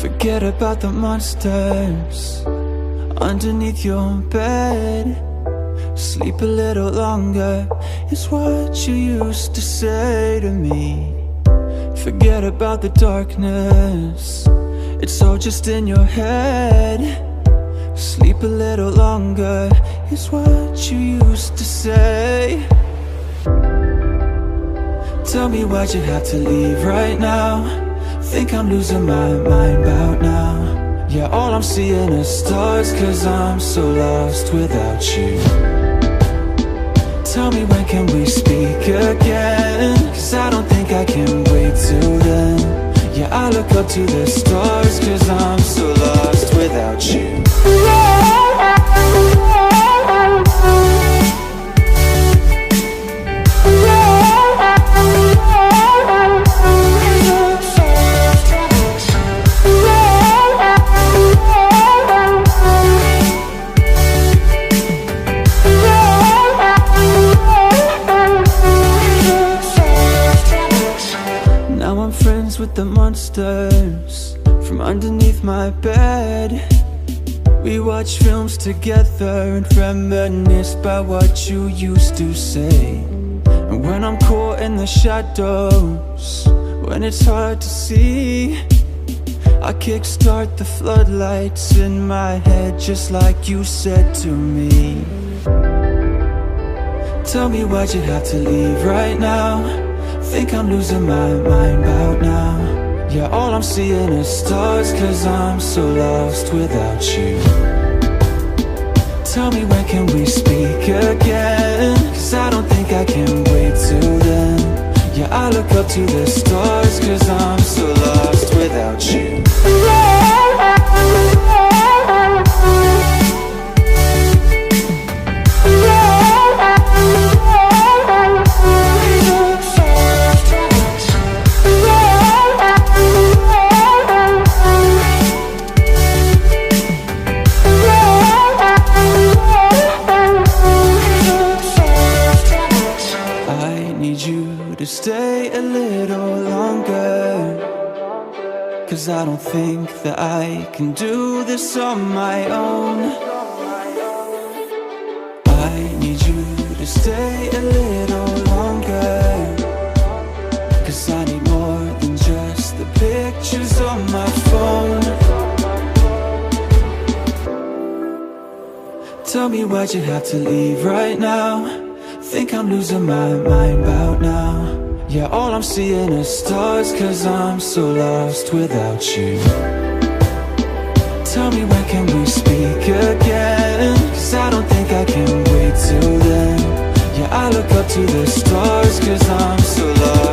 Forget about the monsters underneath your bed. Sleep a little longer is what you used to say to me. Forget about the darkness, it's all just in your head. Sleep a little longer is what you used to say. Tell me why'd you have to leave right now? Think I'm losing my mind about now. Yeah, all I'm seeing is stars, cause I'm so lost without you. Tell me when can we speak again? Cause I don't think I can wait till then. Yeah, I look up to the stars, cause I'm so lost without you. With the monsters from underneath my bed. We watch films together and reminisce about what you used to say. And when I'm caught in the shadows, when it's hard to see, I kickstart the floodlights in my head, just like you said to me. Tell me why'd you have to leave right now? Think I'm losing my mind about now. Yeah, all I'm seeing is stars, cause I'm so lost without you. Tell me when can we speak again? Cause I don't think I can wait till then. Yeah, I look up to the stars, cause I'm so lost without you. To stay a little longer, cause I don't think that I can do this on my own. I need you to stay a little longer, cause I need more than just the pictures on my phone. Tell me why'd you have to leave right now? Think I'm losing my mind about now. Yeah, all I'm seeing is stars, cause I'm so lost without you. Tell me when can we speak again? Cause I don't think I can wait till then. Yeah, I look up to the stars, cause I'm so lost